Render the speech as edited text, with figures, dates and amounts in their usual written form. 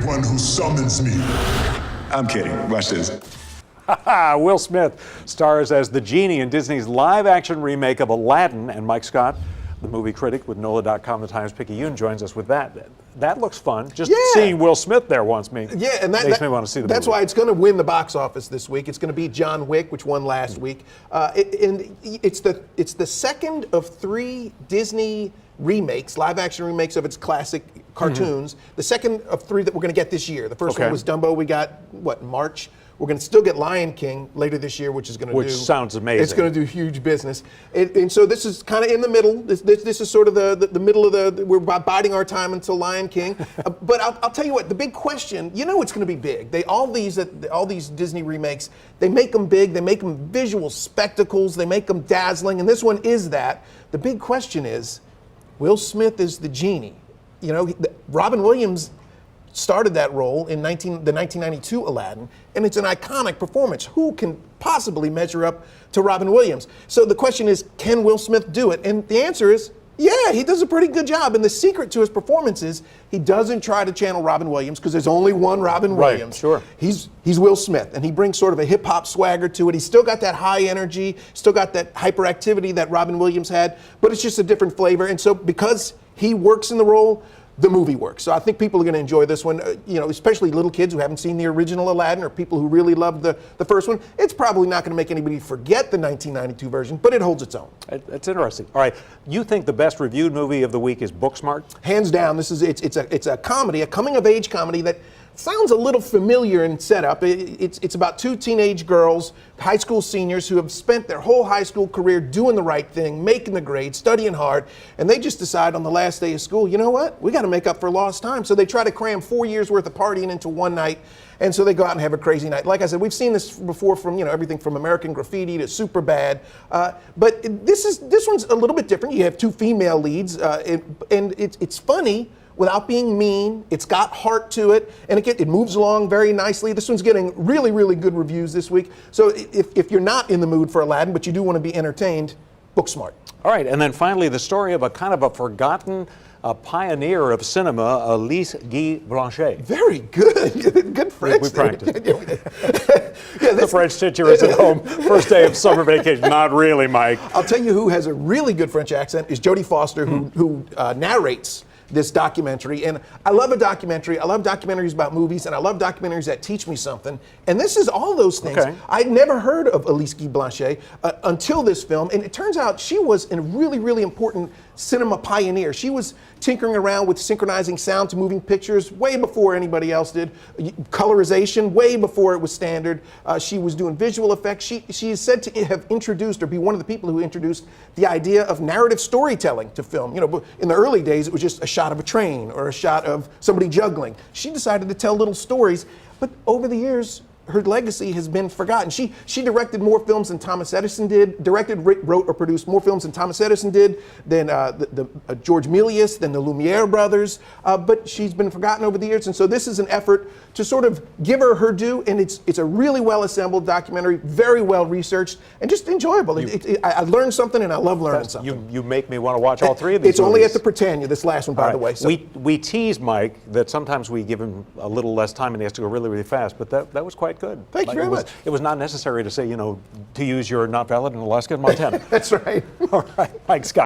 one who summons me. I'm kidding. Watch this. Will Smith stars as the genie in Disney's live-action remake of Aladdin, and Mike Scott, the movie critic with NOLA.com, the Times-Picayune, joins us with that. That looks fun. Just seeing Will Smith there makes me want to see the movie. That's why it's going to win the box office this week. It's going to beat John Wick, which won last week. And it's the second of 3 Disney remakes, live-action remakes of its classic cartoons. The second of 3 that we're going to get this year. The first one was Dumbo. We got, in March? We're going to still get Lion King later this year, which sounds amazing. It's going to do huge business. And so this is kind of in the middle. This is sort of the middle of we're biding our time until Lion King. But I'll tell you what, the big question, it's going to be big. All these Disney remakes, they make them big, they make them visual spectacles, they make them dazzling, and this one is that. The big question is, Will Smith is the genie. Robin Williams started that role in the 1992 Aladdin, and it's an iconic performance. Who can possibly measure up to Robin Williams? So the question is, can Will Smith do it? And the answer is, yeah, he does a pretty good job. And the secret to his performance is he doesn't try to channel Robin Williams, because there's only one Robin Williams. Sure. He's Will Smith, and he brings sort of a hip-hop swagger to it. He's still got that high energy, still got that hyperactivity that Robin Williams had, but it's just a different flavor. And so because he works in the role, the movie works. So I think people are going to enjoy this one, especially little kids who haven't seen the original Aladdin, or people who really loved the first one. It's probably not going to make anybody forget the 1992 version, but it holds its own. It's interesting. All right, you think the best reviewed movie of the week is Booksmart? Hands down. It's a comedy, a coming-of-age comedy that sounds a little familiar in setup. It's about 2 teenage girls, high school seniors, who have spent their whole high school career doing the right thing, making the grades, studying hard, and they just decide on the last day of school, you know what? We got to make up for lost time. So they try to cram 4 years worth of partying into one night, and so they go out and have a crazy night. Like I said, we've seen this before from everything from American Graffiti to Superbad, but this one's a little bit different. You have 2 female leads, and it's funny without being mean. It's got heart to it, and it moves along very nicely. This one's getting really, really good reviews this week. So if you're not in the mood for Aladdin, but you do want to be entertained, Booksmart. All right, and then finally, the story of a kind of a forgotten pioneer of cinema, Elise Guy Blanchet. Very good. Good French. We practiced. The French teacher is at home. First day of summer vacation. Not really, Mike. I'll tell you who has a really good French accent is Jodie Foster, who narrates this documentary. And I love a documentary. I love documentaries about movies, and I love documentaries that teach me something. And this is all those things. Okay. I'd never heard of Elise Guy Blanchet until this film, and it turns out she was a really, really important cinema pioneer. She was tinkering around with synchronizing sound to moving pictures way before anybody else did. Colorization, way before it was standard. She was doing visual effects. She is said to have introduced, or be one of the people who introduced, the idea of narrative storytelling to film. In the early days, it was just a shot of a train or a shot of somebody juggling. She decided to tell little stories, but over the years, her legacy has been forgotten. She directed more films than Thomas Edison did, wrote or produced more films than Thomas Edison did, than George Méliès, than the Lumiere brothers, but she's been forgotten over the years, and so this is an effort to sort of give her due, and it's a really well-assembled documentary, very well-researched, and just enjoyable. I learned something, and I love learning something. You make me want to watch all 3 of these It's only at the Britannia, this last one, by the way. So. We tease Mike that sometimes we give him a little less time, and he has to go really, really fast, but that was quite good. Thank you very much. It was not necessary to say, to use your not valid in Alaska and Montana. That's right. All right, Mike Scott.